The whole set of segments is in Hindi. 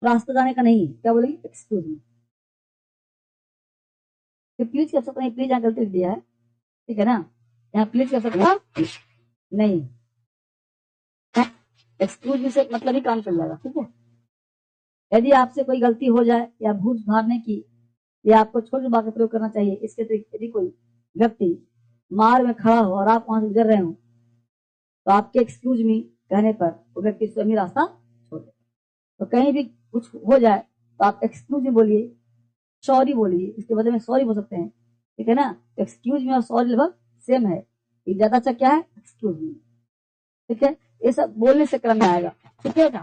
रास्ता जाने का नहीं है, क्या बोलेंगे, एक्सक्यूज मी। प्लीज कर सकते हैं, प्लीज यहाँ गलती लिख दिया है, ठीक है ना, यहाँ प्लीज कर सकते हैं नहीं, एक्सक्यूज मी से मतलब ही काम चल जाएगा, ठीक है। यदि आपसे कोई गलती हो जाए या भूल सुधारने की, या आपको छोटी बात का प्रयोग करना चाहिए, इसके अतिरिक्त यदि कोई व्यक्ति मार्ग में खड़ा हो और आप वहां से गुजर रहे हो, तो आपके एक्सक्यूज मी कहने पर वो व्यक्ति स्वयं ही रास्ता छोड़ दे। तो कहीं भी कुछ हो जाए तो आप एक्सक्यूज मी बोलिए, सॉरी बोलिए, इसके बदले में सॉरी बोल सकते हैं, ठीक है ना। एक्सक्यूज मी और सॉरी लगभग सेम है, ये ज्यादा अच्छा क्या है, एक्सक्यूज मी, ठीक है। ये सब बोलने से क्रम में आएगा, ठीक है ना।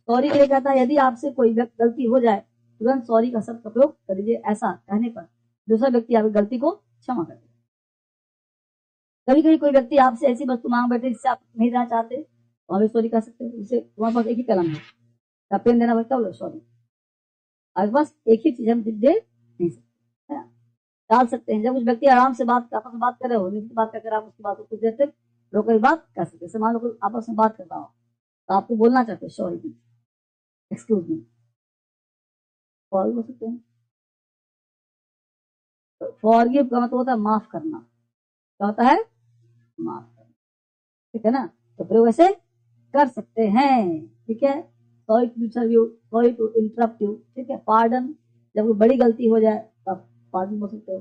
सॉरी के लिए कहता है यदि आपसे कोई गलती हो जाए तुरंत सॉरी का शब्द का प्रयोग कर दीजिए, ऐसा कहने पर दूसरा व्यक्ति आपकी गलती को क्षमा कर देगा। कभी कभी कोई व्यक्ति आपसे ऐसी वस्तु मांग बैठे जिससे आप नहीं देना चाहते, तो आप सॉरी कर सकते हो। जैसे तुम्हारे पास एक ही कलम है, पेन देना पड़ता, बोलो सॉरी, आपके पास एक ही चीज हम दे नहीं सकते, डाल सकते हैं। जब उस व्यक्ति आराम से आपस में बात कर रहे हो, निजी बात कर आप उसकी बात को कुछ देर तक रोक कर बात कर सकते। जैसे मान लो आपस में बात करता हो तो आपको बोलना चाहते हैं सॉरी, एक्सक्यूज मी, सॉरी बोल सकते हैं। तो फॉरगिव का मतलब होता है माफ करना, क्या होता है, माफ करना, ठीक है ना। तो प्रयोग ऐसे कर सकते हैं, ठीक है। Sorry to disturb you, sorry to interrupt you, ठीक है। पार्डन, जब कोई बड़ी गलती हो जाए तब पार्डन बोल सकते हो,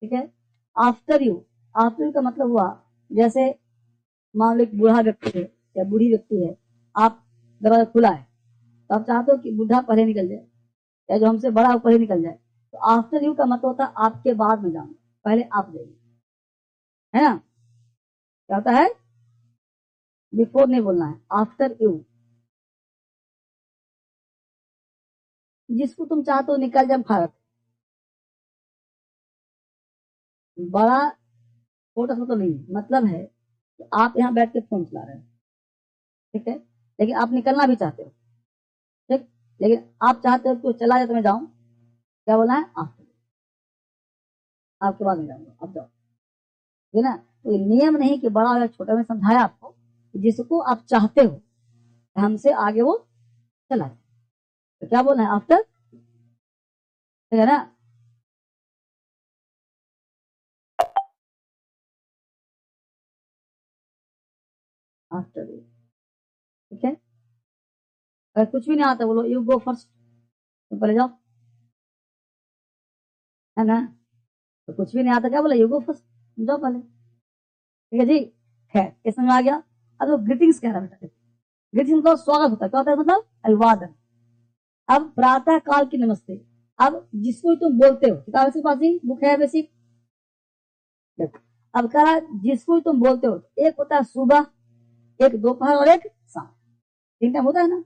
ठीक है। आफ्टर यू, आफ्टर यू का मतलब हुआ जैसे मान लो एक बूढ़ा व्यक्ति है या बूढ़ी व्यक्ति है, आप दरवाजा खुला है तो आप चाहते हो कि बूढ़ा पहले निकल जाए या जो हमसे बड़ा हो पहले निकल जाए, तो आफ्टर यू का मतलब होता है आपके बाद में जाना, पहले आप जाइए, है ना। क्या होता है, बिफोर नहीं बोलना है, आफ्टर यू। जिसको तुम चाहते हो निकल जाए भारत, बड़ा छोटा सा तो नहीं, मतलब है कि आप यहाँ बैठ के फोन चला रहे हो, ठीक है, लेकिन आप निकलना भी चाहते हो, ठीक, लेकिन आप चाहते हो कि चला जाए तो मैं जाऊं, क्या बोला है, आपके बाद में जाऊंगा, आप जाओ, है ना। तो ये नियम नहीं कि बड़ा या छोटा, में समझाया आपको, जिसको आप चाहते हो हमसे आगे वो चला जाए, तो क्या बोलना है, आफ्टर, ठीक है ना। आफ्टर, ठीक है। अगर कुछ भी नहीं आता बोलो यू गो फर्स्ट, तो पहले जाओ, है ना। तो कुछ भी नहीं आता क्या बोला, यू गो फर्स्ट, जाओ पहले, ठीक है जी। खैर ये समझ आ गया। अब वो ग्रीटिंग्स कह रहा है, ग्रीटिंग्स मतलब स्वागत होता है, क्या होता है, मतलब अभिवादन। अब प्रातः काल की नमस्ते, अब जिसको तुम बोलते हो, किताब के पास ही बुक है बेसिक, अब कह रहा जिसको तुम बोलते हो, एक होता है सुबह, एक दोपहर और एक शाम, तीन टाइम होता है ना,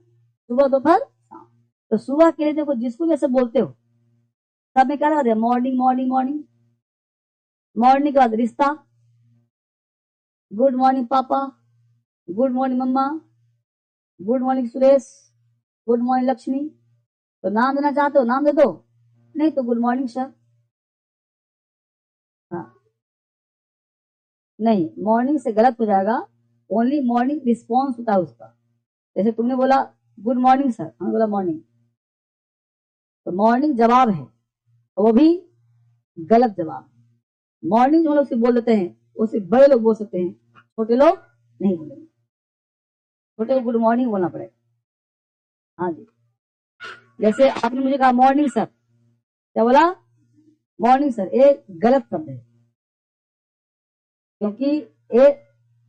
सुबह दोपहर शाम। तो सुबह के लिए देखो जिसको जैसे बोलते हो, तब में क्या लगा दिया, मॉर्निंग मॉर्निंग मॉर्निंग, मॉर्निंग के बाद रिश्ता, गुड मॉर्निंग पापा, गुड मॉर्निंग मम्मा, good morning Suresh, good morning Lakshmi. तो नाम देना चाहते हो नाम दे दो, नहीं तो गुड मॉर्निंग सर। हाँ, नहीं मॉर्निंग से गलत हो जाएगा, ओनली मॉर्निंग रिस्पॉन्स होता है उसका। जैसे तुमने बोला गुड मॉर्निंग सर, हमने बोला मॉर्निंग, तो मॉर्निंग जवाब है, वो भी गलत जवाब। मॉर्निंग जो लोग बोल देते हैं वो सिर्फ बड़े लोग बोल सकते हैं, छोटे लोग नहीं बोलेंगे, छोटे को गुड मॉर्निंग बोलना पड़ेगा। हाँ जी, जैसे आपने मुझे कहा मॉर्निंग सर, क्या बोला, मॉर्निंग सर, ये गलत शब्द है, क्योंकि ये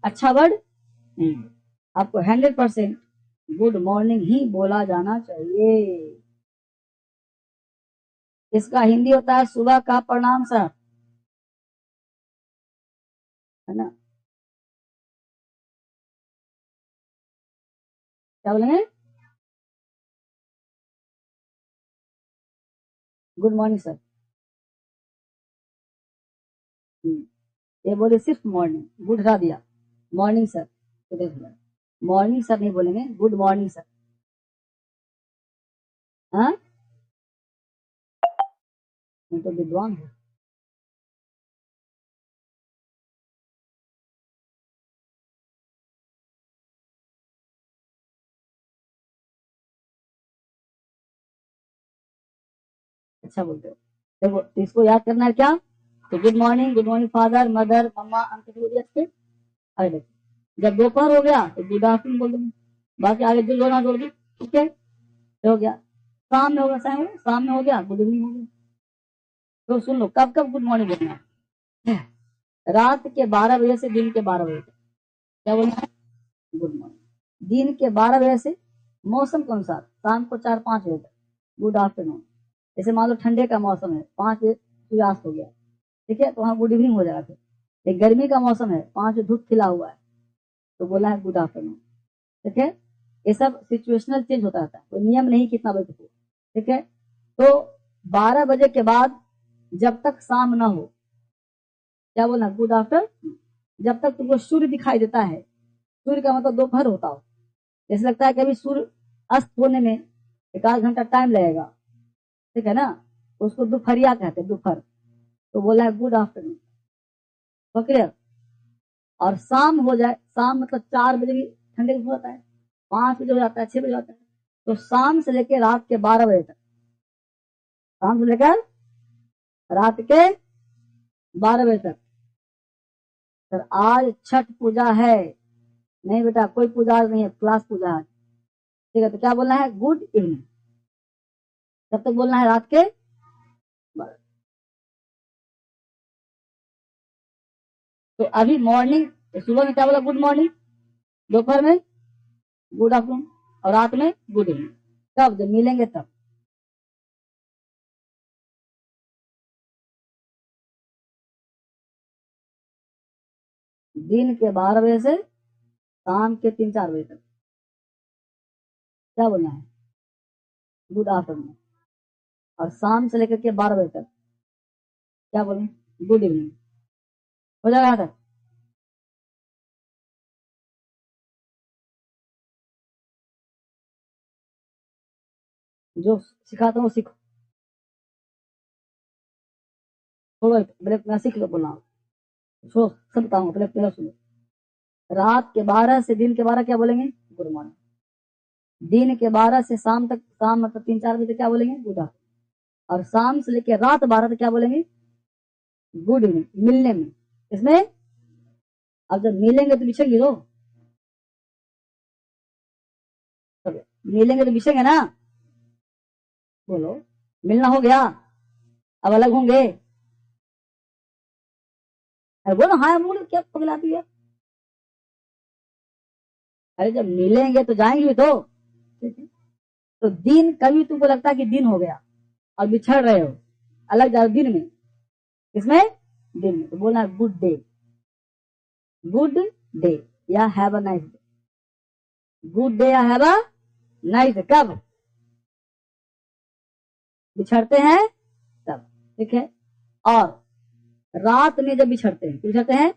अच्छा वर्ड नहीं है। आपको 100% गुड मॉर्निंग ही बोला जाना चाहिए। इसका हिंदी होता है सुबह का प्रणाम सर, है ना। क्या बोलेंगे, गुड मॉर्निंग सर। ये बोले सिर्फ मॉर्निंग, गुड हटा दिया, मॉर्निंग सर, तो देख लो, मॉर्निंग सर नहीं बोलेंगे, गुड मॉर्निंग सर। हाँ, मैं तो विद्वान हूँ। अच्छा बोलते हो। देखो तो इसको याद करना है क्या, तो गुड मॉर्निंग फादर मदर मम्मा अंकल अच्छे। अरे देखो जब दोपहर हो गया तो गुड आफ्टरनून बोल देंगे, बाकी आगे जो जोड़ना जोड़ दो, ठीक है, तो हो गया। शाम में होगा शाम में हो गया गुड इवनिंग हो गया। तो सुन लो कब कब गुड मॉर्निंग बोलना है, रात के 12 बजे से दिन के 12 बजे तक क्या बोलना है, गुड मॉर्निंग। दिन के 12 बजे से मौसम के अनुसार शाम को 4-5 बजे तक गुड आफ्टरनून। जैसे मान लो ठंडे का मौसम है 5 बजे सूर्यास्त हो गया, ठीक है, तो वहां गुड इवनिंग हो जाएगा। फिर एक गर्मी का मौसम है 5 बजे धूप खिला हुआ है, तो बोला है गुड आफ्टरनून, ठीक है। ये सब सिचुएशनल चेंज होता रहता है, कोई नियम नहीं कितना बजे तक हो, ठीक है। तो 12 बजे के बाद जब तक शाम ना हो क्या बोलना, गुड आफ्टर। जब तक तुमको सूर्य दिखाई देता है, सूर्य का मतलब दोपहर होता हो, जैसे लगता है कि अभी सूर्य अस्त होने में 1 आध घंटा टाइम लगेगा, ठीक है ना, तो उसको दोपहरिया कहते हैं, दोपहर। तो बोला है गुड आफ्टरनून, क्लियर। और शाम हो जाए, शाम मतलब 4 बजे भी ठंडे हो जाता है, 5 बजे हो जाता है, 6 बजे हो जाता है, तो शाम से लेकर रात के 12 बजे तक, शाम से लेकर रात के 12 बजे तक। सर आज छठ पूजा है, नहीं बेटा कोई पूजा आज नहीं है, क्लास पूजा है, ठीक है। तो क्या बोलना है, गुड इवनिंग। तब तक बोलना है रात के 12। तो अभी मॉर्निंग, तो सुबह में क्या बोला, गुड मॉर्निंग, दोपहर में गुड आफ्टरनून, और रात में गुड इवनिंग। कब, जब मिलेंगे तब। दिन के 12 बजे से शाम के 3-4 बजे तक क्या बोलना है, गुड आफ्टरनून। और शाम से लेकर के 12 बजे तक क्या बोलें, गुड इवनिंग। हो जाएगा यहाँ तक। जो सिखाता हूँ सीखो, छोड़ो पहले मैं सीख लो बोलना, छोड़ो सब बताऊंगा, पहले पहले सुनो। रात के 12 से दिन के 12 क्या बोलेंगे, गुड मॉर्निंग। दिन के 12 से शाम तक, शाम मतलब 3-4 बजे तक क्या बोलेंगे, गुड आफ्टरनून। और शाम से लेकर रात 12 तक क्या बोलेंगे, गुड इवनिंग। मिलने में, इसमें अब जब मिलेंगे तो बिछेंगे, तो मिलेंगे तो बिछेंगे ना, बोलो। मिलना हो गया, अब अलग होंगे। अरे बोलो हाँ बोलो, क्या पगलाती है। अरे जब मिलेंगे तो जाएंगे भी तो, ठीक है? तो दिन कभी तुमको लगता है कि दिन हो गया और बिछड़ रहे हो, अलग जाओ दिन में, किसमें, दिन में। तो बोलना गुड डे, गुड डे, या have a nice day. Good day या हैव अ नाइस डे कब, बिछड़ते हैं तब, ठीक है। और रात में जब बिछड़ते हैं, बिछड़ते हैं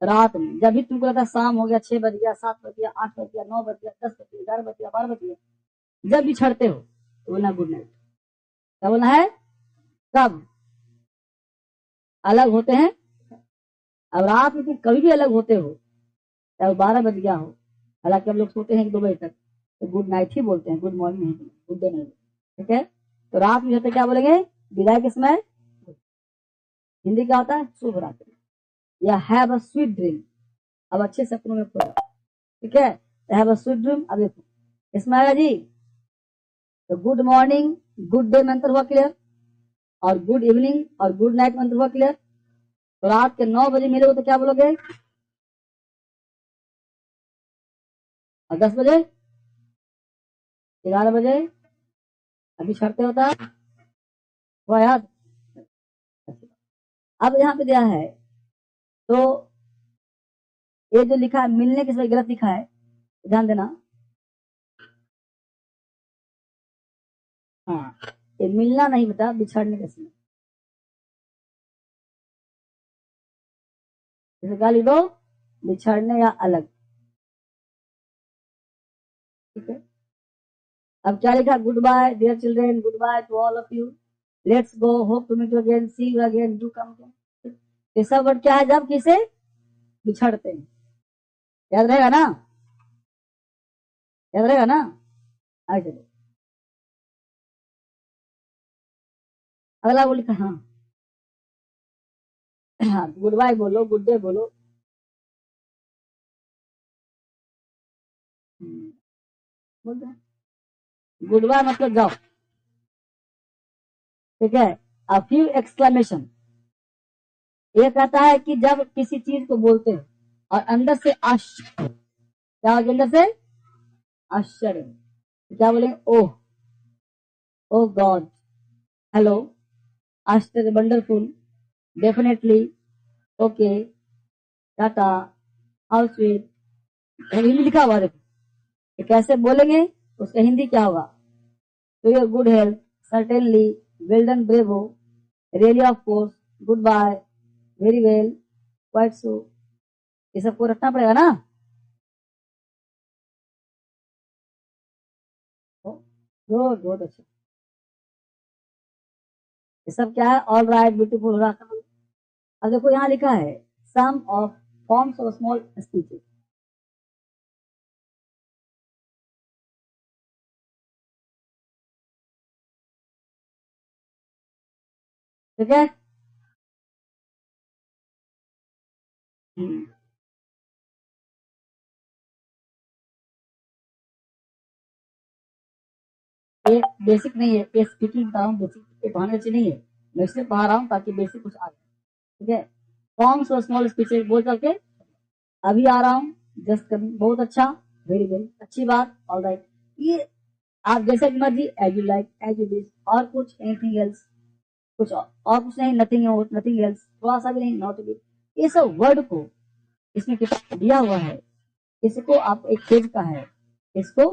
रात में, जब भी तुमको लगता है शाम हो गया, 6 बज गया, 7 बज गया, 8 बज गया, 9 बज गया, 10 बज गया, 11 बज गया, 12 बज गया, जब बिछड़ते हो तो बोलना गुड नाइट। क्या बोलना है, कब अलग होते हैं। अब रात में तुम कभी भी अलग होते हो, चाहे 12 बज गया हो, हालांकि हम लोग सोते हैं 1-2 बजे तक, तो गुड नाइट ही बोलते हैं, गुड मॉर्निंग नहीं, गुड डे नहीं, ठीक है। तो रात में होते क्या बोलेंगे, विदाई के समय हिंदी क्या होता है, शुभ रात्रि, या हैव अ स्वीट ड्रीम। अब अच्छे सपनों में खोया, ठीक है, हैव अ स्वीट ड्रीम। अब देखो इसमें आएगा जी, तो गुड मॉर्निंग गुड डे मंत्र हुआ क्लियर, और गुड इवनिंग और गुड नाइट मंत्र हुआ क्लियर। तो रात के 9 बजे मिलोगे तो क्या बोलोगे, और 10 बजे, 11 बजे, अभी छड़ते होता है, हुआ याद। अब यहाँ पे दिया है, तो ये जो लिखा है मिलने के समय गलत लिखा है, ध्यान देना। हाँ, ये मिलना नहीं बता, बिछड़ने के समय, जैसे क्या लिख दो, बिछड़ने या अलग, ठीक है। अब क्या लिखा, good bye dear children, good bye to all of you, let's go, hope to meet you again, see you again, do come again. ये सब वर्ड क्या है, जब किसे बिछड़ते हैं, याद रहेगा ना, याद रहेगा ना। आगे चलो। अगला वो लिखा, हाँ हाँ, गुड बाय बोलो, गुड डे बोलो। बोलते हैं गुड बाय मतलब जाओ, ठीक है। अ फ्यू एक्सक्लेमेशन, ये कहता है कि जब किसी चीज को बोलते हैं और अंदर से आश्चर्य, क्या होगा अंदर से? आश्चर्य। क्या बोलेंगे? ओह, ओ गॉड, हेलो, आश्चर्य, wonderful, definitely, okay, Tata, how sweet. Hindi लिखा हुआ देखो, ये कैसे बोलेंगे, उसका हिंदी क्या होगा? To your good health, certainly, well done, bravo, really, of course, goodbye, very well, quite so, ये सबको रखना पड़ेगा ना। गुड, बहुत अच्छा। ये सब क्या है? ऑल राइट, ब्यूटीफुल, हो रहा। अब देखो यहाँ लिखा है some of forms of small speeches, ठीक है। ये बेसिक नहीं है, ये स्पीकिंग बता रहा हूँ, बेसिक ये पढ़ाने अच्छी नहीं है, मैं इसलिए पढ़ा रहा हूँ ताकि बेसिक कुछ आ जाए, ठीक है। फॉर्म्स ऑफ स्मॉल स्पीचेस बोल करके अभी आ रहा हूँ, जस्ट कर, बहुत अच्छा, वेरी वेरी अच्छी बात, ऑल राइट। ये आप जैसे भी मर्जी, as you like, as you wish, और कुछ एनीथिंग एल्स, कुछ और कुछ नहीं, नथिंग, नथिंग एल्स, थोड़ा सा भी नहीं, नॉट बी। ये सब वर्ड को इसमें किताब दिया हुआ है, इसको आप एक पेज का है, इसको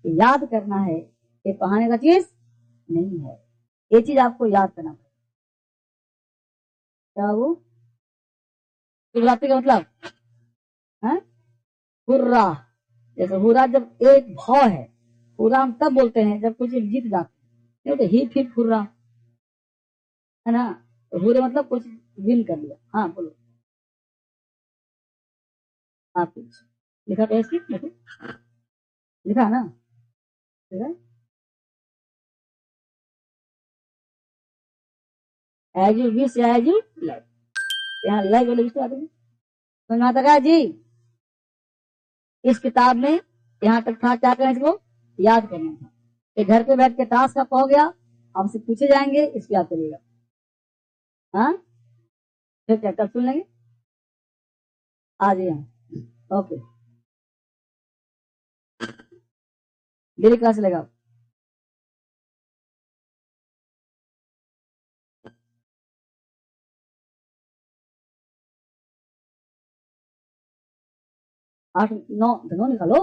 याद करना है, ये पढ़ाने का चीज नहीं है, ये चीज आपको याद करना पड़ेगा। क्या वो शिवरात्रि का मतलब है? हुर्रा, जैसे हुर्रा जब एक भाव है, हुर्रा हम तब बोलते हैं जब कुछ जीत जाते हैं, तो हिप हिप हुर्रा, है ना। तो हुर्रे मतलब कुछ विन कर लिया। हाँ बोलो, आप कुछ लिखा तो ऐसे देखो, लिखा है ना, ठीक है। As you wish, as you like, यहाँ लाइक वाले विश आते हैं, समझ में आता है जी। इस किताब में यहाँ तक था, क्या करना इसको याद करना था, ये घर पे बैठ के टास्क आपका हो गया, आपसे पूछे जाएंगे, इसको याद करिएगा। हाँ, फिर क्या कल सुन लेंगे, आ जाइए, ओके, डेली क्लास लेगा। 8 9 निकालो,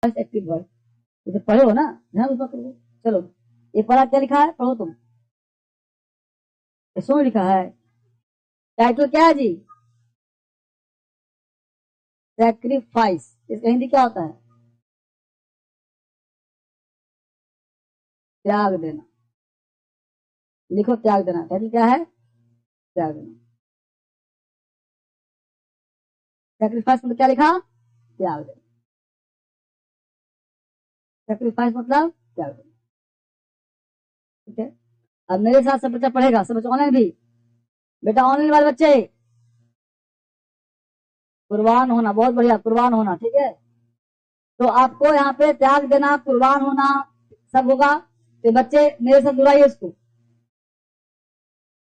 एक्टिव वर्ड, जैसे पढ़े हो ना, ध्यान उस बात करो। चलो, ये पढ़ा, क्या लिखा है पढ़ो तुम, इसमें लिखा है, टाइटल क्या है जी? सैक्रिफाइस, इसका हिंदी क्या होता है? त्याग देना। लिखो त्याग देना, टाइटल क्या है? त्याग देना। सैक्रिफाइस मतलब क्या लिखा? त्याग देना। सैक्रिफाइस मतलब त्याग देना, ठीक है। अब मेरे साथ सब बच्चा पढ़ेगा, सब बच्चा ऑनलाइन भी, बेटा ऑनलाइन वाले बच्चे कुर्बान होना, बहुत बढ़िया, कुर्बान होना, ठीक है। तो आपको यहाँ पे त्याग देना, कुर्बान होना सब होगा, तो बच्चे मेरे साथ दोहराइए इसको।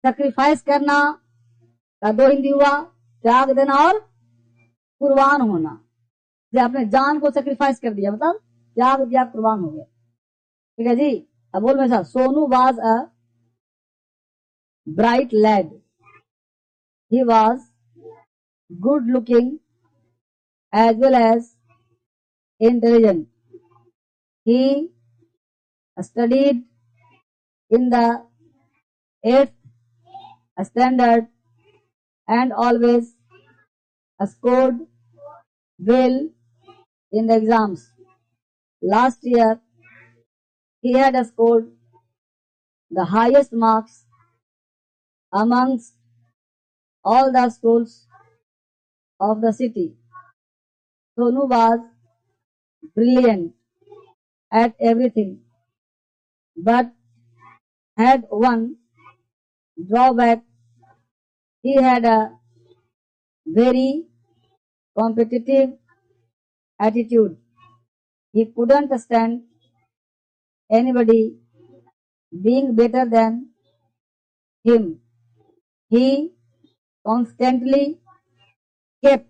सेक्रीफाइस करना का दो हिंदी हुआ, त्याग देना और कुर्बान होना, जैसे आपने जान को सेक्रीफाइस कर दिया, मतलब त्याग दिया, कुर्बान हो गया, ठीक है जी। अब बोल मेरे साथ, Sonu was a bright lad, he was good looking as well as intelligent. He studied in the 8th standard and always scored well in the exams. Last year, he had scored the highest marks amongst all the schools of the city. Sonu was brilliant at everything but had one drawback. He had a very competitive attitude. He couldn't stand anybody being better than him. He constantly kept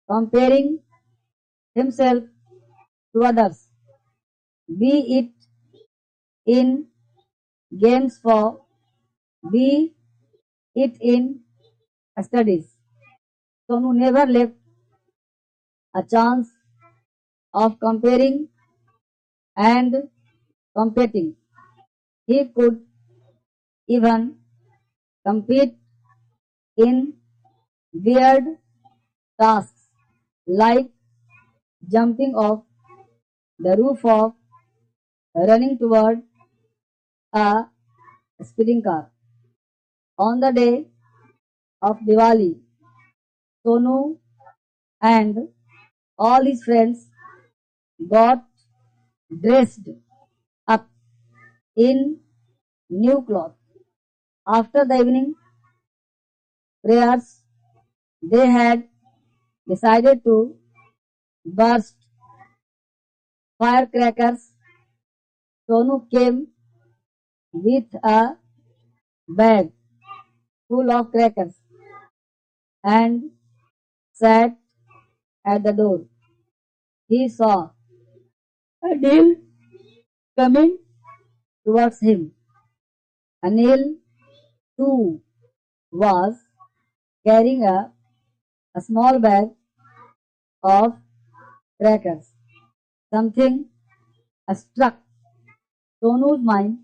comparing himself to others, be it in games for, be it in studies. Sonu never left a chance of comparing and competing. He could even compete in weird tasks like jumping off the roof of running toward a speeding car. On the day of Diwali, Sonu and all his friends got dressed up in new clothes. After the evening prayers, they had decided to burst firecrackers. Sonu came with a bag full of crackers and sat at the door. He saw Anil coming towards him. Anil too was carrying a small bag of crackers. Something struck Sonu's mind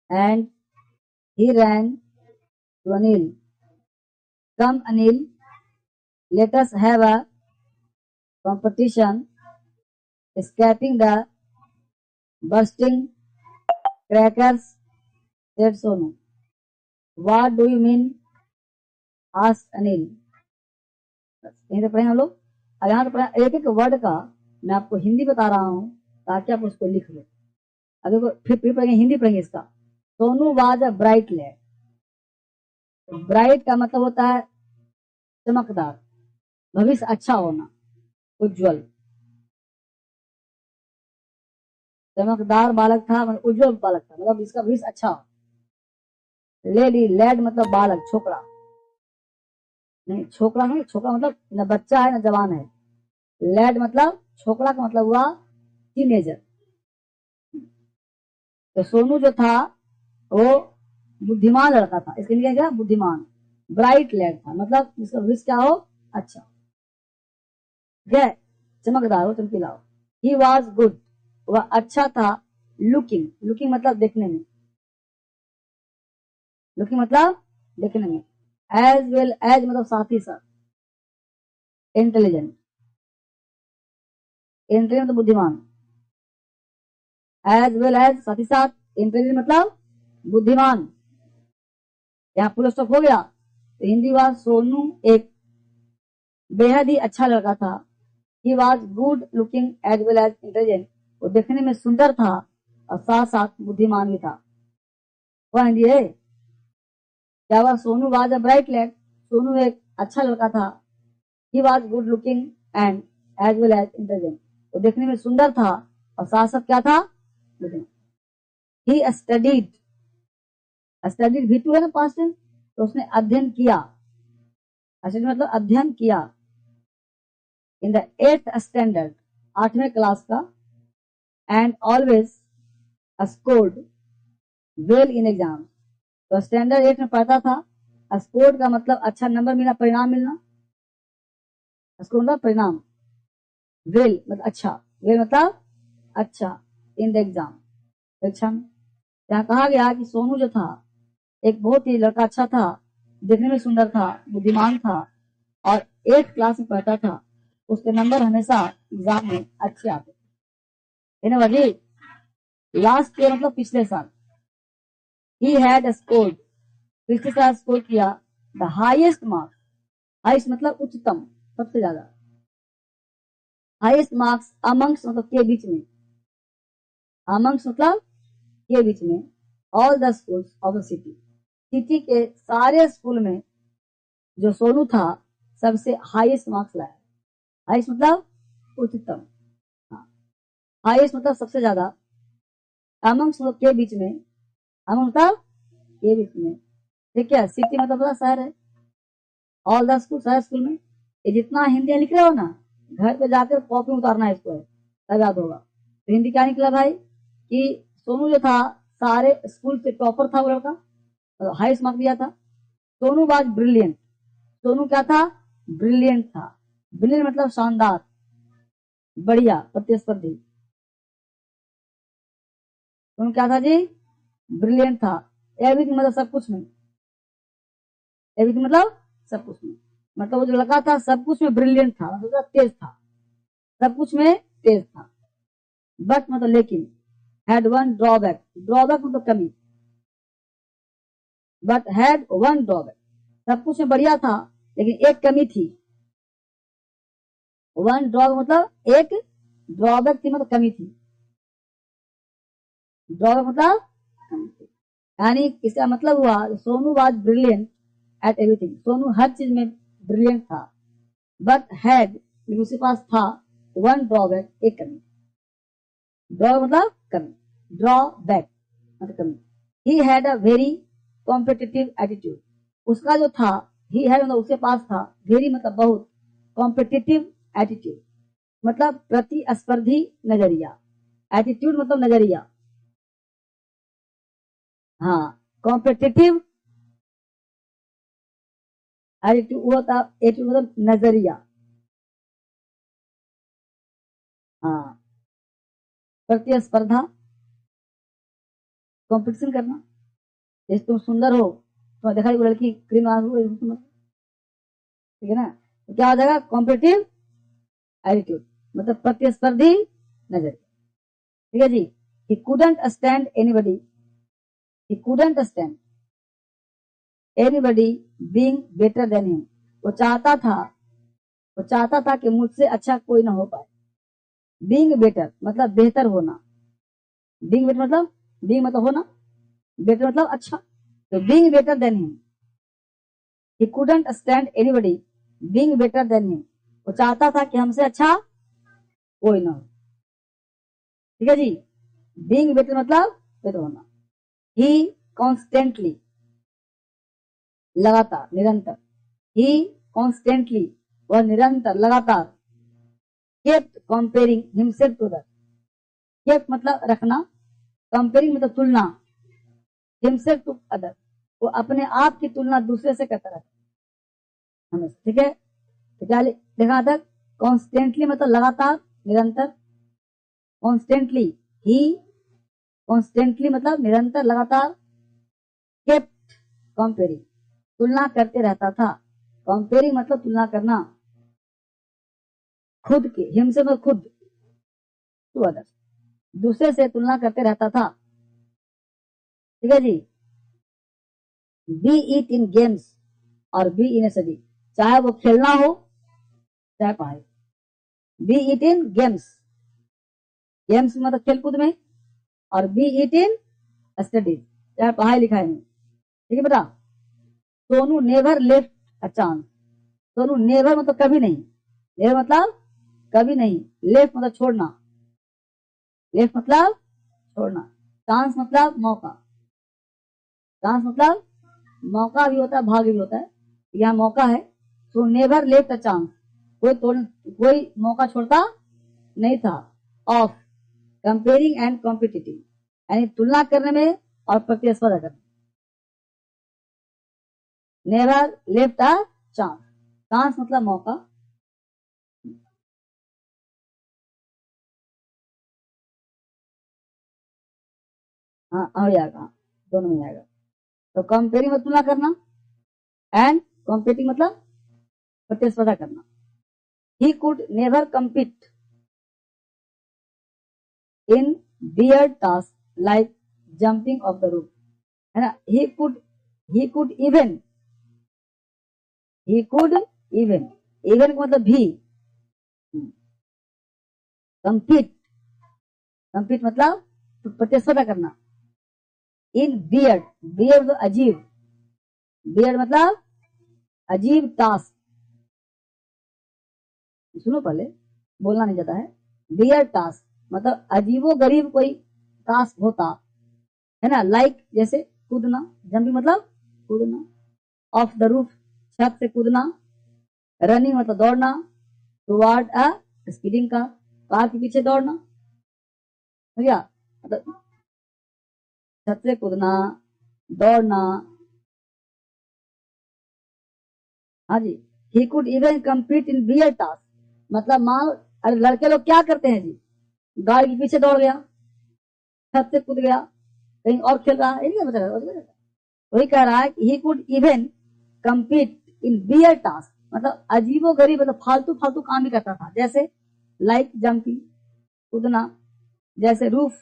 and he ran to Anil. Come Anil, let us have a competition escaping the bursting crackers, said Sonu. What do you mean? asked Anil. यहीं से पढ़ेंगे हम लोग। अब यहाँ से पढ़े एक एक वर्ड का मैं आपको हिंदी बता रहा हूँ ताकि आप उसको लिख लो। अब देखो फिर पढ़ेंगे, हिंदी पढ़ेंगे इसका। Sonu was a bright lad. Bright का मतलब होता है चमकदार, भविष्य अच्छा होना, उज्जवल। चमकदार बालक था मतलब उज्जवल बालक था, मतलब इसका भविष्य अच्छा हो। लेडी, लैड मतलब बालक, छोकरा नहीं, छोकरा नहीं, छोकरा मतलब न बच्चा है न जवान है। लैड मतलब छोकरा का मतलब हुआ टीनेजर। तो सोनू जो था वो बुद्धिमान लड़का था, इसके लिए क्या बुद्धिमान। ब्राइट लैड था मतलब जिसका भविष्य क्या हो, अच्छा, ठीक है, चमकदार हो, चमकीला हो। ही वॉज गुड, वह अच्छा था। लुकिंग, लुकिंग मतलब देखने में, लुकिंग मतलब देखने में। एज वेल एज मतलब साथ ही साथ। इंटेलिजेंट, इंटेलिजेंट तो बुद्धिमान। एज वेल एज साथ ही साथ, इंटेलिजेंट मतलब बुद्धिमान। यहाँ फुल स्टॉप हो गया। तो हिंदी हुआ सोनू एक बेहद ही अच्छा लड़का था। He was good looking as well as intelligent, वो देखने में सुंदर था और साथ साथ बुद्धिमान भी था। वह हिंदी है। क्या हुआ? Sonu was a bright lad, Sonu एक अच्छा लड़का था। He was good looking and as well as intelligent, वो देखने में सुंदर था और साथ साथ क्या था, ही स्टडीड। स्टडीड भी टू है ना पास्ट टेंस, तो उसने अध्ययन किया। स्टडी मतलब अध्ययन किया। इन द 8th स्टैंडर्ड, 8वें क्लास का। And always scored well in exam, तो स्टैंडर्ड 8 में पढ़ता था। स्कोर्ड का मतलब अच्छा नंबर मिला, परिणाम मिलना। स्कोर मतलब परिणाम। वेल मतलब अच्छा, वेल मतलब अच्छा, इन द एग्जाम, परीक्षा में। यहाँ कहा गया कि सोनू जो था एक बहुत ही लड़का अच्छा था, देखने में सुंदर था, बुद्धिमान था और 8th क्लास में पढ़ता था। उसके नंबर हमेशा एग्जाम में अच्छे आते थे। लास्ट ईयर मतलब पिछले साल। ही हैड स्कोर्ड, पिछले साल स्कोर किया द हाईएस्ट मार्क्स। हाईएस्ट मतलब उच्चतम, सबसे ज्यादा। हाईएस्ट मार्क्स अमंग्स मतलब के बीच में, अमंग्स मतलब के बीच में, all the schools of the city, city के सारे स्कूल में जो सोनू था सबसे हाईएस्ट मार्क्स लाया। हाईएस्ट मतलब उच्चतम, हाईएस्ट मतलब सबसे ज्यादा, अमंग्स मतलब के बीच में, अमंग मतलब के बीच में, ठीक है। सिटी मतलब बड़ा शहर है, ऑल द स्कूल सारे स्कूल में। ये जितना हिंदी लिख रहे हो ना, घर पे जाकर कॉपी उतारना है इसको, तब याद होगा। तो हिंदी क्या निकला भाई कि सोनू जो था सारे स्कूल से टॉपर था वो लड़का, तो हाईएस्ट मार्क दिया था। सोनू वाज ब्रिलियंट, सोनू क्या था, ब्रिलियंट था। ब्रिलियंट मतलब शानदार, बढ़िया, प्रतिस्पर्धी। सोनू क्या था जी, ब्रिलियंट था। एवरीथिंग मतलब सब कुछ में, एवरीथिंग मतलब सब कुछ में, मतलब वो जो लड़का था सब कुछ में ब्रिलियंट था, मतलब तेज था, सब कुछ में तेज था। बट मतलब लेकिन, हैड वन ड्रॉबैक, ड्रॉबैक मतलब कमी, बट हैड वन ड्रॉबैक, सब कुछ में बढ़िया था लेकिन एक कमी थी। वन ड्रॉबैक मतलब एक, ड्रॉबैक थी मतलब कमी थी, ड्रॉबैक मतलब कमी थी। यानी इसका मतलब हुआ Sonu was brilliant at everything, Sonu हर चीज में ब्रिलियंट था। बट हैड, उसके पास था, वन ड्रॉबैक, एक कमी। ड्रॉ मतलब कमी, ड्रॉ बैक मतलब कमी। He had a very competitive attitude, उसका जो था, ही हैड मतलब उसके पास था, वेरी मतलब बहुत, कॉम्पिटिटिव एटीट्यूड मतलब प्रतिस्पर्धी नजरिया, एटीट्यूड मतलब नजरिया, हाँ, कॉम्पिटिटिव एटीट्यूड वो था, एटीट्यूड मतलब नजरिया, हाँ, प्रतिस्पर्धा, कॉम्पिटिशन करना। जैसे तुम सुंदर हो तो देखा वो लड़की क्रीम ठीक है ना, तो क्या हो जाएगा, कॉम्पिटिटिव एटीट्यूड मतलब प्रतिस्पर्धी नजर, ठीक है जी। He couldn't stand anybody, he couldn't stand anybody being better than him, वो चाहता था, वो चाहता था कि मुझसे अच्छा कोई ना हो पाए। बीइंग बेटर मतलब बेहतर होना, बीइंग बेटर मतलब, बीइंग मतलब होना, बेटर मतलब अच्छा, तो बीइंग बेटर देन हिम, ही couldn't stand anybody being better than him, वो चाहता था कि हमसे अच्छा कोई ना हो, ठीक है जी। बीइंग बेटर मतलब बेटर होना। ही कॉन्स्टेंटली लगातार, निरंतर, ही कॉन्स्टेंटली वह निरंतर लगातार, kept comparing himself to other, kept मतलब रखना, कंपेयरिंग मतलब तुलना, हिमसेल्फ टू अदर वो अपने आप की तुलना दूसरे से करता रहता हमेशा, ठीक है। तो क्या देखा तक, कॉन्स्टेंटली मतलब लगातार, निरंतर, कॉन्स्टेंटली, ही कॉन्स्टेंटली मतलब निरंतर, लगातार, केप्ट कंपेयरिंग तुलना करते रहता था, कंपेयरिंग मतलब तुलना करना, खुद के, हिमसे मतलब खुद, टू अदर्स दूसरे से तुलना करते रहता था, ठीक है जी। बी इट इन गेम्स और बी इन स्टडी, चाहे वो खेलना हो चाहे पढ़ाई, B it in games, games मतलब खेलकूद में, और बी इट इन स्टडीज चाहे पढ़ाई लिखाई में, ठीक है बेटा। Sonu never left a chance, Sonu never मतलब कभी नहीं, नेवर मतलब कभी नहीं, लेफ्ट मतलब छोड़ना, लेफ्ट मतलब छोड़ना, चांस मतलब मौका, चांस मतलब मौका भी होता है, भाग्य भी होता है, यहाँ मौका है। तो नेवर लेफ्ट अ चांस, कोई मौका छोड़ता नहीं था, ऑफ कंपेयरिंग एंड कॉम्पिटिटिव यानी तुलना करने में और प्रतिस्पर्धा करने, never left a chance, chance मतलब मौका, हाँ हो जाएगा, दोनों में आएगा। तो कंपेयरिंग मतलब तुलना करना, एंड कॉम्पिटिंग मतलब प्रतिस्पर्धा करना। He could never compete in weird tasks like jumping off the roof, है ना। he could even का मतलब भी, compete, compete मतलब प्रतिस्पर्धा करना, इन बियर्ड, बियर्ड मतलब अजीब, बियर्ड मतलब अजीब टास्क, सुनो पहले, बोलना नहीं जाता है। बियर्ड टास्क मतलब अजीबो गरीब कोई टास्क होता है ना, लाइक जैसे कूदना, जंपिंग मतलब कूदना, ऑफ द रूफ छत से कूदना, रनिंग मतलब दौड़ना, टुवर्ड अ स्पीडिंग कार के पीछे दौड़ना, हो गया मतलब छत से कूदना, दौड़ना। हाँ जी, he could even compete in real task, मतलब मान, अरे लड़के लोग क्या करते हैं जी, गाड़ी के पीछे दौड़ गया, छत से कूद गया, कहीं और खेल रहा है, नहीं बता, वही कह रहा है कि ही could even compete in real task, मतलब अजीबो गरीब मतलब फालतू फालतू काम भी करता था, जैसे लाइक जंपिंग कूदना, जैसे roof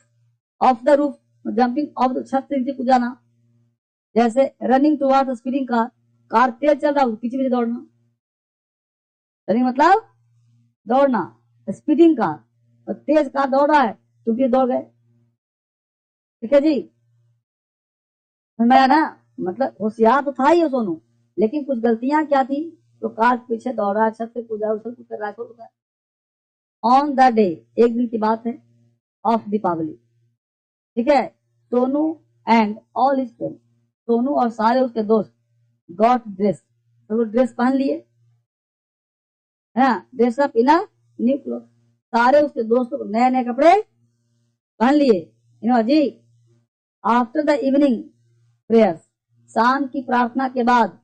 of the roof jumping of the छत से नीचे कूद जाना, जैसे रनिंग टुवर्ड्स स्पीडिंग कार तेज चल रहा है पीछे पीछे दौड़ना, रनिंग मतलब दौड़ना, स्पीडिंग कार और तेज कार दौड़ रहा है तो पीछे दौड़ गए, ठीक है जी, समझ में आया ना। मतलब होशियार तो था ही सोनू, लेकिन कुछ गलतियां क्या थी, तो कार पीछे दौड़ा, छत से कूदा, उछल कूद कर रहा है। ऑन द डे, एक दिन की बात है, ऑफ दीपावली, ठीक है, Sonu and all his friends, Sonu और सारे उसके दोस्त गॉट ड्रेस, तो वो ड्रेस पहन लिए, है ना, dress up in new cloth, सारे उसके दोस्तों को नए नए कपड़े पहन लिए, जी। आफ्टर द इवनिंग प्रेयर्स, शाम की प्रार्थना के बाद,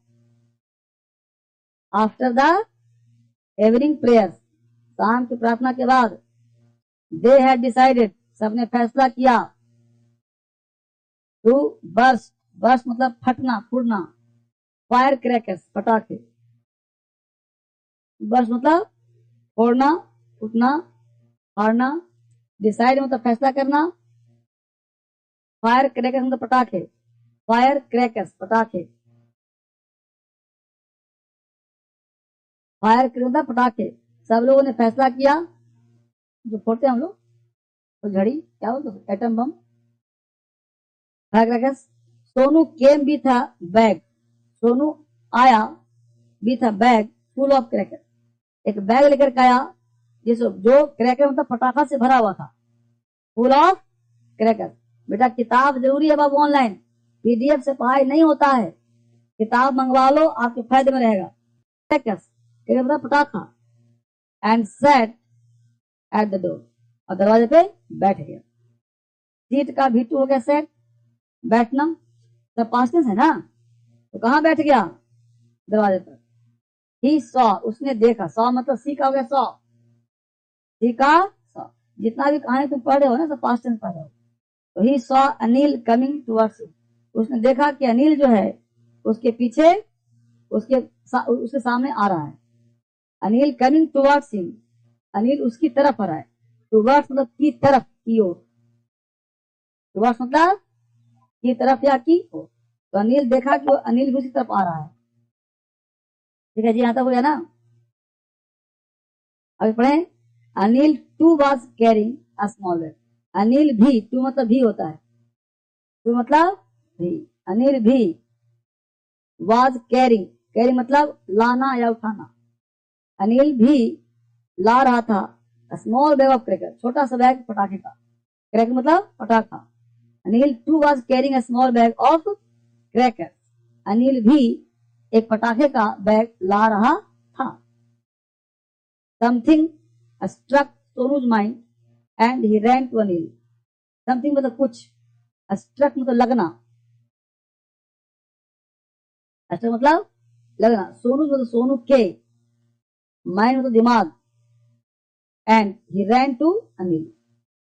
आफ्टर द इवनिंग प्रेयर्स, शाम की प्रार्थना के बाद, दे हैड डिसाइडेड, सबने फैसला किया, टू बर्स्ट, बर्स्ट मतलब फटना फूटना, फायर क्रैकर्स पटाखे, बर्स्ट मतलब फोड़ना फूटना फाड़ना, डिसाइड मतलब फैसला करना, फायर क्रैकर्स मतलब पटाखे, फायर क्रैकर्स पटाखे, फायर क्रैकर्स मतलब पटाखे, सब लोगों ने फैसला किया, जो फोड़ते हैं हम लोग, तो झड़ी क्या बोलते, atom bomb, fire crackers. Sonu came भी था बैग, सोनू आया भी था बैग फुल ऑफ क्रैकर, एक बैग लेकर के आया जिसो जो क्रैकर मतलब पटाखा से भरा हुआ था, फुल ऑफ क्रैकर। बेटा किताब जरूरी है बाबू, ऑनलाइन पीडीएफ से पढ़ाई नहीं होता है, किताब मंगवा लो, आपके फायदे में रहेगा। क्रैकर्स मतलब पटाखा, and set at the door, और दरवाजे पे बैठ गया, सीट का भी टू हो गया सेट, बैठना, सब पास्ट टेंस है ना, तो कहां बैठ गया, दरवाजे पर। ही सॉ, उसने देखा, सॉ मतलब सी का हो गया सॉ, सी का सॉ, जितना भी कहानी तुम पढ़ रहे हो ना सब पास्ट टेंस पढ़ रहे हो, तो he saw Anil coming towards, उसने देखा कि अनिल जो है उसके पीछे उसके सामने आ रहा है, Anil coming towards him, Anil उसकी तरफ आ रहा है, टुवर्ड्स मतलब की तरफ की ओर, टुवर्ड्स मतलब की तरफ या की ओर, तो अनिल देखा कि वो अनिल भी उसकी तरफ आ रहा है, ठीक है जी, यहाँ तक हो गया ना। अभी पढ़े, Anil too was carrying a small bag, Anil भी, टू मतलब भी होता है, टू मतलब भी, अनिल भी वॉज कैरिंग, कैरिंग मतलब लाना या उठाना, अनिल भी ला रहा था स्मॉल बैग ऑफ क्रैकर, छोटा सा बैग पटाखे का, क्रैकर मतलब पटाखा, Anil too was carrying a small bag of cracker, Anil भी एक पटाखे का बैग ला रहा था। Something struck Sonu's mind and he ran to Anil, something मतलब कुछ, स्ट्रक मतलब लगना, स्ट्रक मतलब लगना, सोनू मतलब सोनू के, माइंड मतलब दिमाग, and he ran to Anil,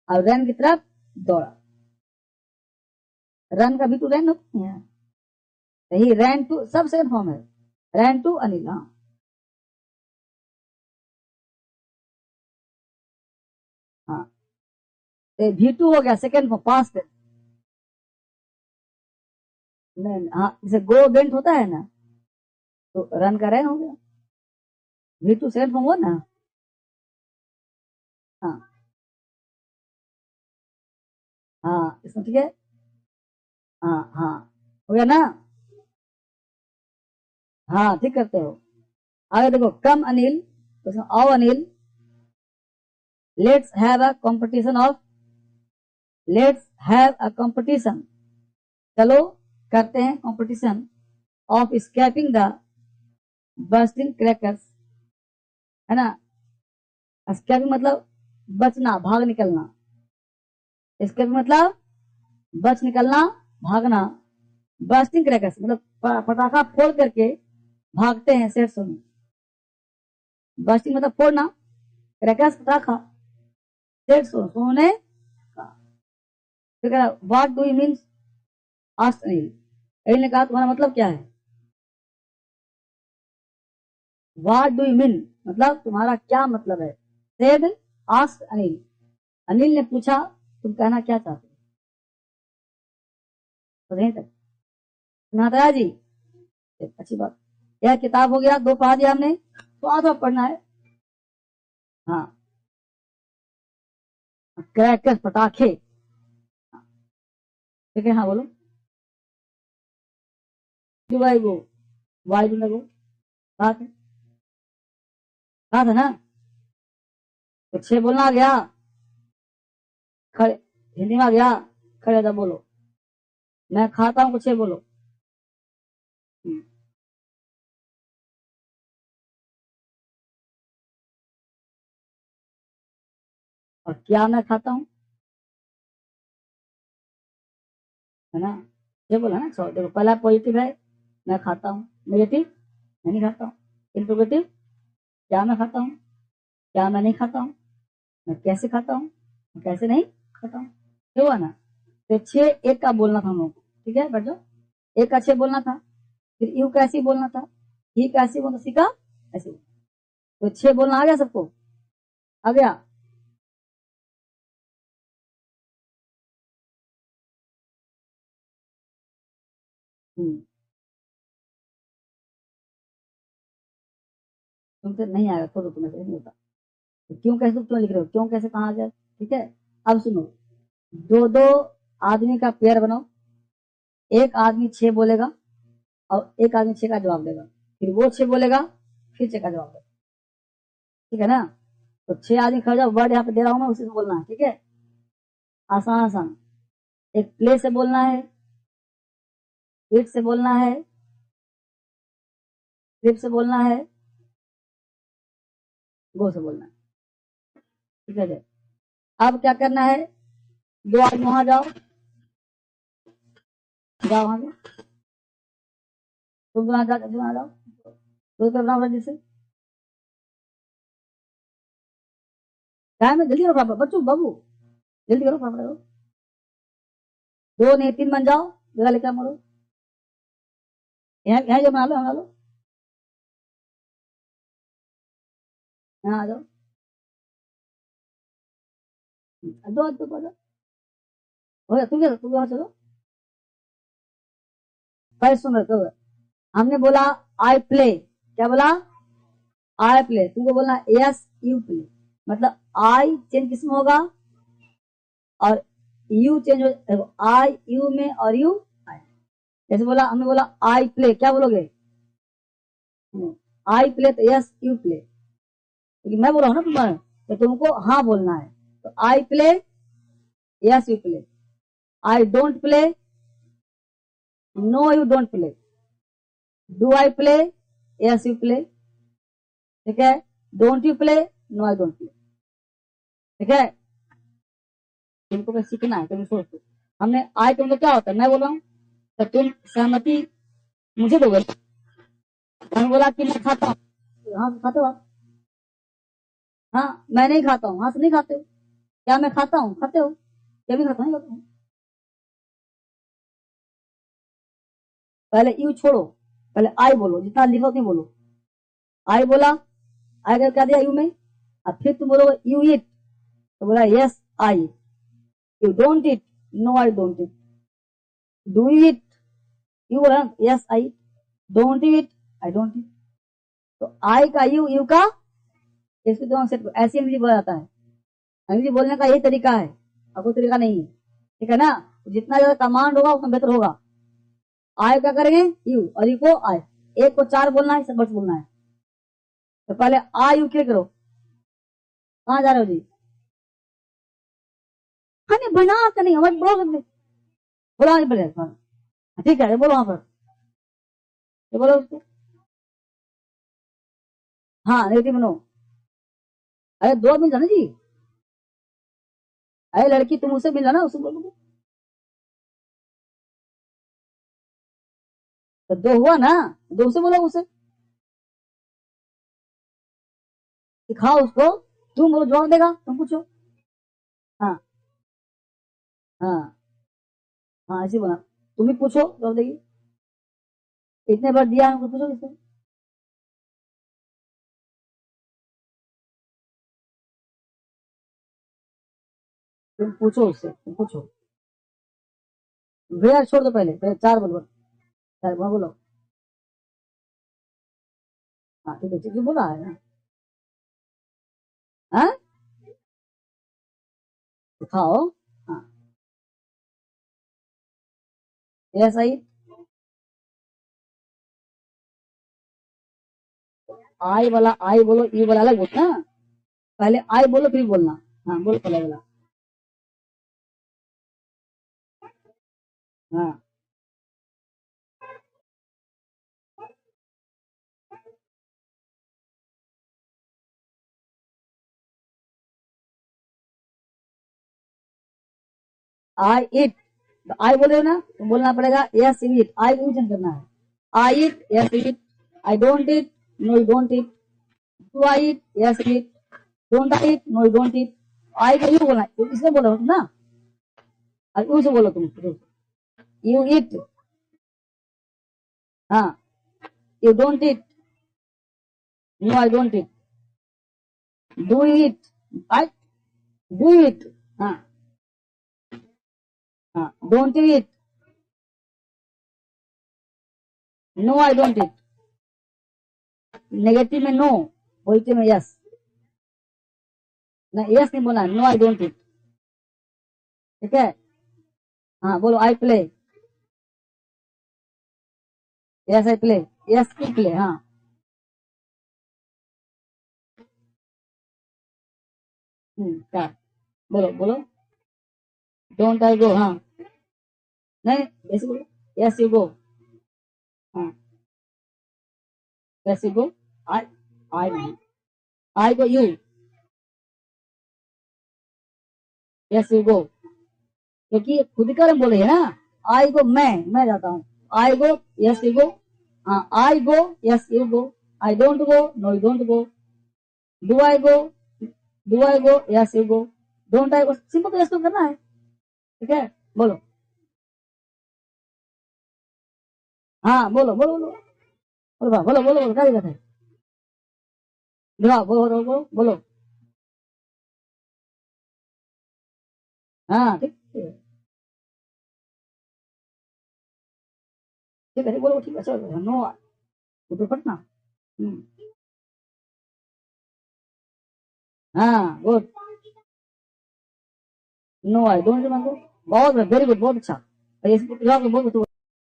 और रैन की तरफ दौड़ा, रन का भी टू रैन होता है, ही रैन टू सब सेकंड फॉर्म है, रैन टू अनिल, हाँ हाँ, भी टू हो गया सेकंड फॉर्म पास्ट, नहीं हाँ, जैसे गो वेंट होता है ना, तो रन का रैन हो गया, भी टू सेकंड फॉर्म हुआ ना, हाँ हाँ, इसमें ठीक है। हाँ हाँ, हो गया ना? हाँ ठीक करते हो। आगे देखो, कम अनिल, तो आओ Anil, let's have a competition of, let's have a competition, चलो करते हैं competition of scaping the bursting crackers, है ना? स्कैपिंग मतलब बचना, भाग निकलना। स्कैपिंग मतलब बच निकलना, भागना। बर्स्टिंग क्रैकर्स मतलब पटाखा फोड़ करके भागते हैं शहर से। बर्स्टिंग मतलब फोड़ना, क्रैकर्स पटाखा, शहर सोने का। तो कह रहा what do you mean, asked Anil. Anil ने कहा तुम्हारा मतलब क्या है? व्हाट डू यू मीन मतलब तुम्हारा क्या मतलब है? सेड आस्क्ड अनिल, अनिल ने पूछा तुम कहना क्या चाहते हो? तो नहीं तक सुनाता जी, अच्छी बात। यह किताब हो गया, 2 पढ़ा दिया हमने, तो आधा पढ़ना है। हाँ, क्रैकर्स पटाखे, ठीक है, हाँ बोलो। जो भाई वो वाई बोला वो, कहा था ना? तो 6 बोलना आ गया, खड़े, हिंदी में आ गया, खड़े था बोलो, मैं खाता हूँ, कुछ बोलो। हम्म, और क्या मैं खाता हूँ, है ना? ये बोला ना। सो देखो, पहला पॉजिटिव है, मैं खाता हूँ। नेगेटिव, मैं नहीं खाता हूँ। इंट्रोगेटिव, क्या मैं खाता हूँ, क्या मैं नहीं खाता हूँ, मैं कैसे खाता हूँ, मैं कैसे नहीं खाता हूँ। ये हुआ ना? तो 6 एक का बोलना था हम लोग को, ठीक है, बैठ जाओ। एक का 6 बोलना था, फिर यू कैसे बोलना था, ही कैसे बोलना सीखा, ऐसे। तो 6 बोलना आ गया सबको, आ गया। हम्म, तुमसे नहीं आएगा, छोड़ो, तुम्हें से नहीं होता। तो क्यों कैसे, तुम क्यों लिख रहे हो, क्यों कैसे कहाँ आ जाए, ठीक है। अब सुनो, दो दो आदमी का पेयर बनाओ, एक आदमी 6 बोलेगा और एक आदमी 6 का जवाब देगा, फिर वो 6 बोलेगा, फिर 6 का जवाब देगा, ठीक है ना? तो 6 आदमी खड़ा जाओ, वर्ड यहाँ पे दे रहा हूं मैं, उसी से बोलना है, ठीक है। आसान आसान। एक प्ले से बोलना है, इट से बोलना है, स्लिप से बोलना है, गो से बोलना है, ठीक है। अब क्या करना है, 2 आदमी वहां जाओ, जाओ वहां से, तुम वहां जाओ, तो करना जैसे टाइम में, जल्दी करो पापा, बच्चों बाबू, जल्दी करो पापा करो। 2 नहीं 3 बन जाओ, जगह लेकर मरो, यहाँ यहाँ जो बना लो, बना लो, यहाँ आ जाओ, दो दो दो, हो गया, तुम वहां चलो। पहले सुन रहे तो, हमने बोला आई प्ले, क्या बोला? I play. तुमको बोलना यस यू प्ले, मतलब आई चेंज किसमें होगा, और यू चेंज हो, आई यू में और यू आई। जैसे बोला, हमने बोला आई प्ले, क्या बोलोगे? आई प्ले तो यस यू प्ले, क्योंकि मैं बोला हूं ना तुम्हारे, तो तुमको हाँ बोलना है। तो I play, yes you play. I don't play, no you don't play. Do I play, yes you play, ठीक है। Don't you play, no I don't play, ठीक है। तुमको बस सीखना है, तुम सोचो। हमने आई, तुम तो क्या होता है, मैं बोल रहा हूँ, तो तुम सहमति मुझे दोगे। मैंने बोला कि मैं खाता हूँ, हाँ खाते हो आप? हाँ मैं नहीं खाता हूँ, हाँ से नहीं खाते हो। क्या मैं खाता हूँ, खाते हो? क्या भी खाता नहीं खाता हूँ। पहले यू छोड़ो, पहले आई बोलो, जितना लिखो उतनी बोलो। आई बोला, आई कर क्या दिया यू में, अब फिर तुम बोलो यू इट, तो बोला yes I. You don't it, no I don't it. Do you eat, you बोला yes I. Don't you eat, I don't eat. तो आई का यू, यू का, इसको दोनों सेट ऐसे अंग्रेजी बोला जाता है। अंग्रेजी बोलने का यही तरीका है, और कोई तरीका नहीं है, ठीक है ना? जितना ज्यादा कमांड होगा उतना बेहतर होगा। आय क्या करेंगे, यू, और यू को आय। एक को 4 बोलना है, सब बस बोलना है। तो पहले आ यू के करो। कहाँ जा रहे हो जी? हाँ नहीं, बना कर नहीं, हमारे बोलो सकते, बोला नहीं पहले। ठीक है, बोलो वहां पर, ये बोलो उसको। हाँ नेगेटिव नो। अरे 2 मिल जाना जी। अरे लड़की तुम उसे मिल जाना, उससे बोलो। तो 2 हुआ ना, 2 से बोलो उसे, सिखाओ उसको। तुम बोलो जवाब देगा, तुम पूछो। हाँ हाँ हाँ, ऐसे बोला। तुम ही पूछो, जवाब देगी। इतने बार दिया हमको, पूछो इससे। तुम पूछो उससे, तुम पूछो। भैया छोड़ दो, पहले पहले 4 बोलो। 4 बोलो। हाँ ठीक है, बोला है ना। हाँ दिखाओ। हाँ ये सही। आई वाला आई बोलो, ई वाला अलग बोलना। पहले आई बोलो फिर बोलना। हाँ बोलो पहले वाला। हाँ आई इट, आई बोले ना तो बोलना पड़ेगा यस इट। आई को मेंशन करना है। I eat, yes eat. I don't it, no you don't it. Do I eat, yes eat. Don't I eat, no you don't eat. I को यू बोलना है, इसलिए बोलो ना। और यू से बोलो तुम, यू इट। हाँ you don't it, no I don't it. Do it, I do it. हाँ हाँ, don't it, no I don't it. Negative में नो, पॉजिटिव में यस। ना यस नहीं बोलना, नो आई डोंट इट। ठीक है। हाँ बोलो I play. Yes I play. Yes I play. हाँ क्या, बोलो बोलो। Don't I go. हाँ नहीं, ऐसे बोलो। Yes you go. हाँ yes you go. I, I नहीं, I go you. Yes you go, क्योंकि खुद का हम बोले है ना। आई गो, मैं जाता हूँ। I go, yes you go. हाँ I go, yes you go. I don't go, no you don't go. Do I go, do I go, yes you go. Don't I go, simple तो यस तो करना है। ठीक है, बोलो। हाँ बोलो बोलो बोलो बोलो बोलो बोलो बोलो, क्या दिक्कत है? बोलो बोलो बोलो बोलो बोलो। हाँ ठीक है ठीक है, बोलो ठीक है, चलो नो, तो पटना। हाँ गुड। नो आई डोंट मांगो। बहुत वेरी गुड, बहुत अच्छा। ये बहुत